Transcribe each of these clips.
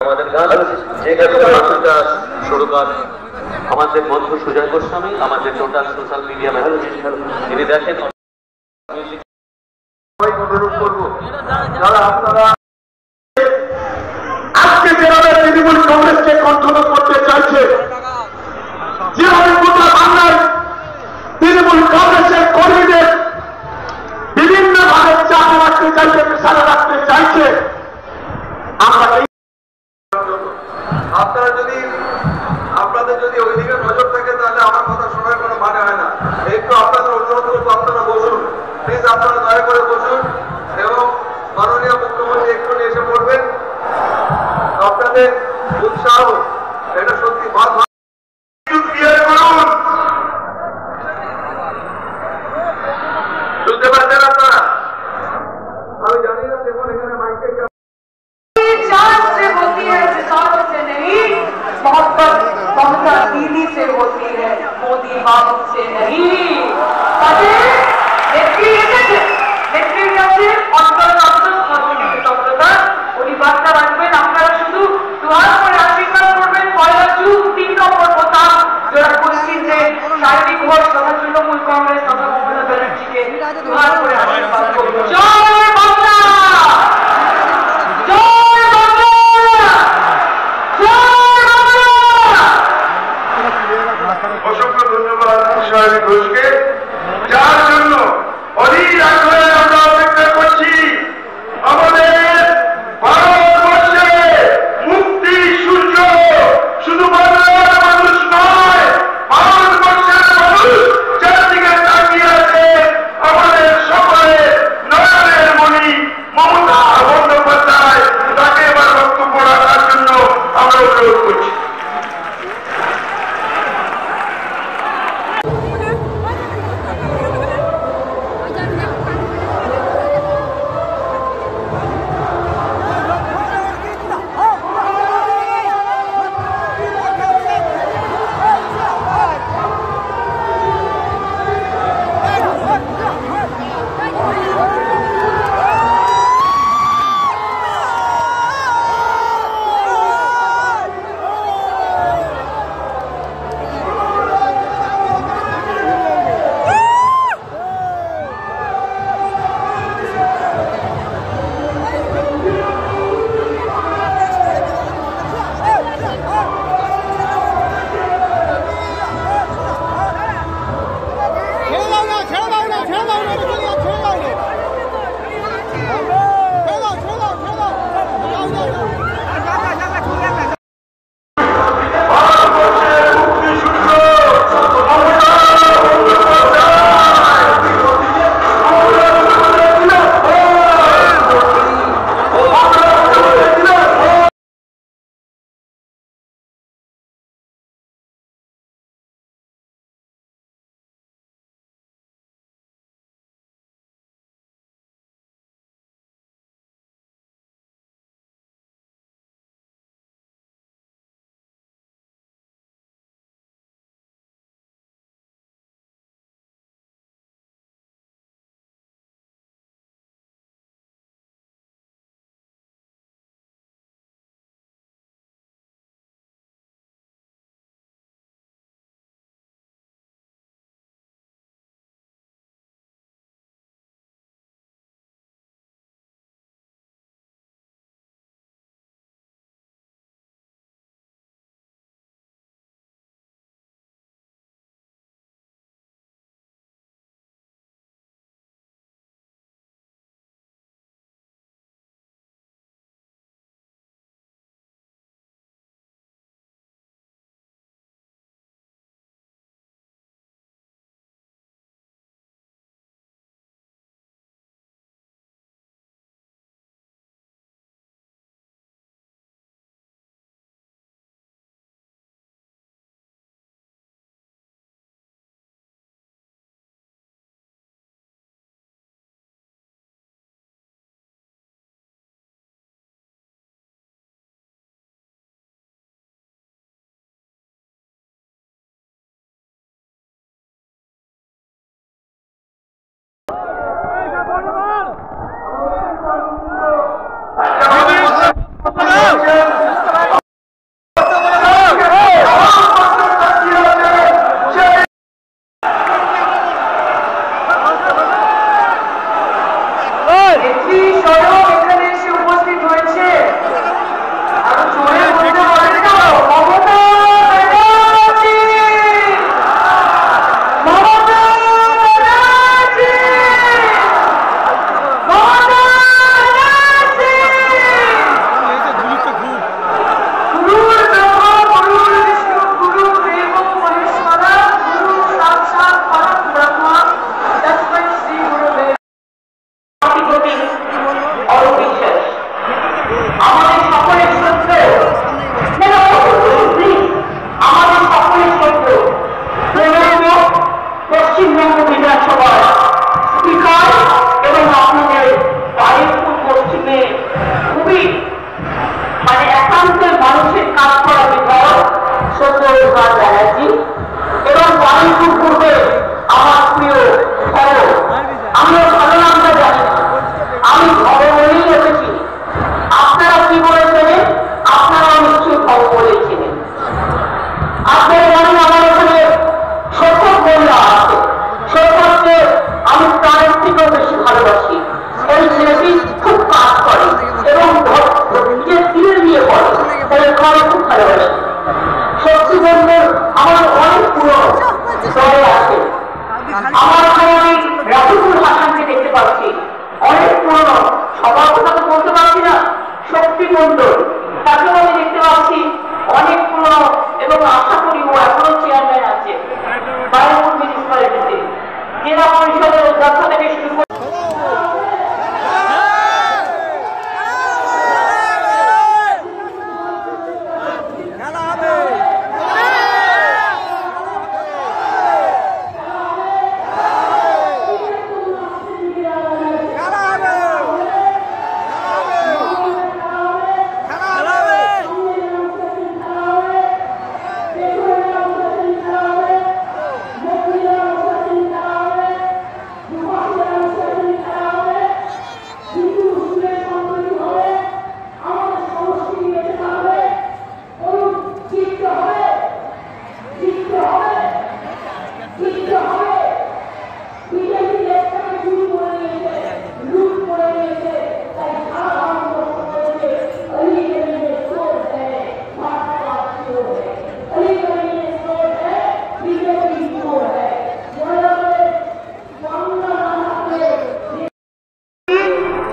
আমাদের গান যে সুরকার আমাদের বন্ধু সুজয় গোস্বামী, আমাদের টোটাল সোশ্যাল মিডিয়া ম্যানেজার, তিনি দেখেন। অনুরোধ করবো যারা আপনারা আজকে যেভাবে তৃণমূল কংগ্রেসকে কন্ট্রোল করতে চাইছে, যেভাবে গোটা বাংলায় তৃণমূল কংগ্রেসের কর্মীদের বিভিন্ন ভাবে চাপে রাখতে চাইছে, পেশারে রাখতে চাইছে, আমরা আপনাদের যদি ওইদিকে নজর থাকে তাহলে আমার কথা শোনার কোনো মানে হয় না। একটু আপনাদের অনুরোধ করবো, আপনারা বসুন প্লিজ, আপনারা দয়া করে বসুন এবং মাননীয় মুখ্যমন্ত্রী একটু এসে পড়বেন। আপনাদের উৎসাহ এটা সত্যি শুনতে পাচ্ছেন আপনারা? আমি জানি না দেখুন এখানে মাইকে मोहब्बत ममता दीदी से होती है, मोदी बाबू से नहीं। উনি বার্তা রাখবেন, আপনারা শুধু দোয়া করে আশীর্বাদ করবেন। 1 জুন 3 নম্বর বোতাম যারা করছেন যে শারীরিক ঘোষ তথা তৃণমূল কংগ্রেস তথা মমতা ব্যানার্জিকে দোয়া করে আশীর্বাদ করবেন। জয় বাংলা, অসংখ্য ধন্যবাদ শারীরিক ঘোষকে, যার জন্য অধীর আগ্রহে আমরা অপেক্ষা করছি। আমাদের ভারতবর্ষে মুক্তি সূর্য শুধু বাংলার মানুষ নয়, ভারতবর্ষের মানুষ যার দিকে তাকিয়ে আছে আমাদের সকলে নয়নের মণি মমতা বন্দ্যোপাধ্যায়, তাকে এবার বক্তব্য রাখার জন্য আমরা অনুরোধ করছি।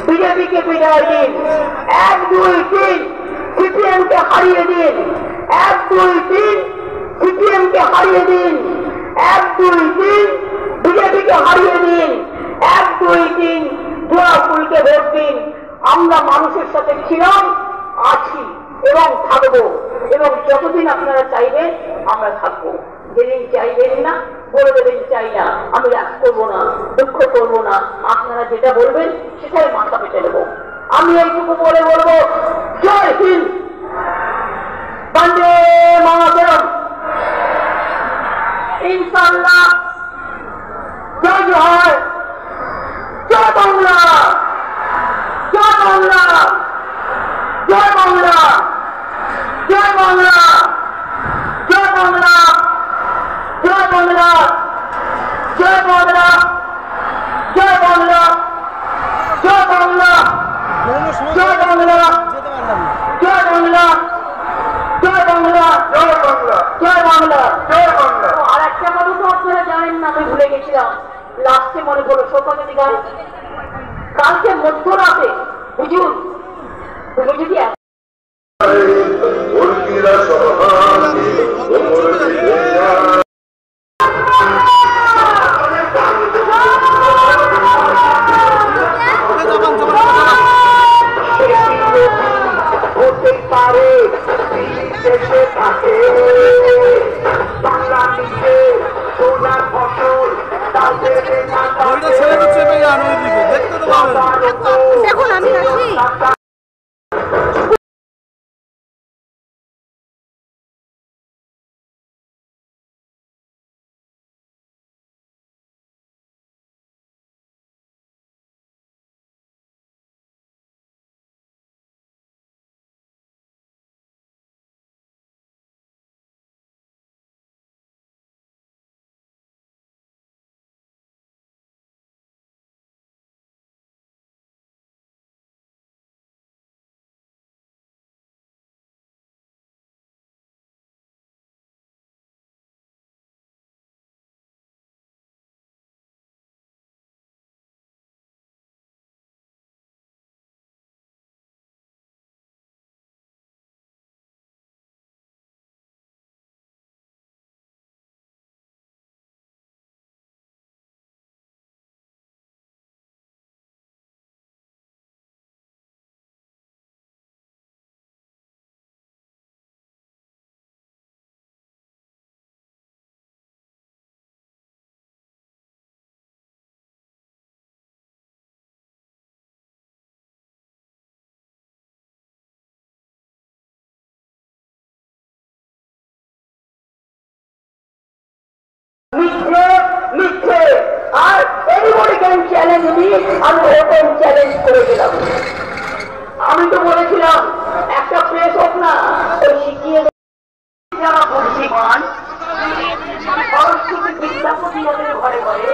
বিজেপিকে বিদায় দিন, 1, 2, 3 সিপিএমকে হারিয়ে দিন, 1, 2, 3 সিপিএমকে হারিয়ে দিন, 1, 2, 3 বিজেপিকে হারিয়ে দিন, 1, 2, 3 জোড়া ফুলকে ভোট দিন। আমরা মানুষের সাথে ছিলাম, আছি এবং থাকবো, এবং যতদিন আপনারা চাইবেন আমরা থাকবো। যেদিন চাইবেন না বলে দেবেন চাই না, আমি রাগ করবো না, দুঃখ করবো না, আপনারা যেটা বলবেন সেটাই মাথা পেতে নেবো। আমি এইটুকু বলে বলবো, জয় হিন্দ, বন্দে মাতরম, ইনশাআল্লাহ, জয় জয়, জয় বাংলা, জয় বাংলা, জয় বাংলা, জয় বাংলা, জয় বাংলা, জয় বাংলা, জয় বাংলা, জয় বাংলা, জয় বাংলা, জয় বাংলা, জয় বাংলা, জয় বাংলা, জয় বাংলা, জয় বাংলা, জয় বাংলা। আর একটা কথা তো আপনারা জানেন না, আমি ভুলে গেছিলাম, লাস্টে মনে পড়লো শোকাগতি গান। কালকে মধ্যরাতে হুজুর তুমি যদি দেখুন আমি আসি। মিথ্যে মিথ্যে আর এনিবডি ক্যান চ্যালেঞ্জ মি, আমি ওপেন চ্যালেঞ্জ করে দিলাম। আমি তো বলেছিলাম একটা প্রেস হোক না, ওই শিখিয়ে যারা বুদ্ধিমান সরস্বতী বিদ্যাপতি ওদের ঘরে ঘরে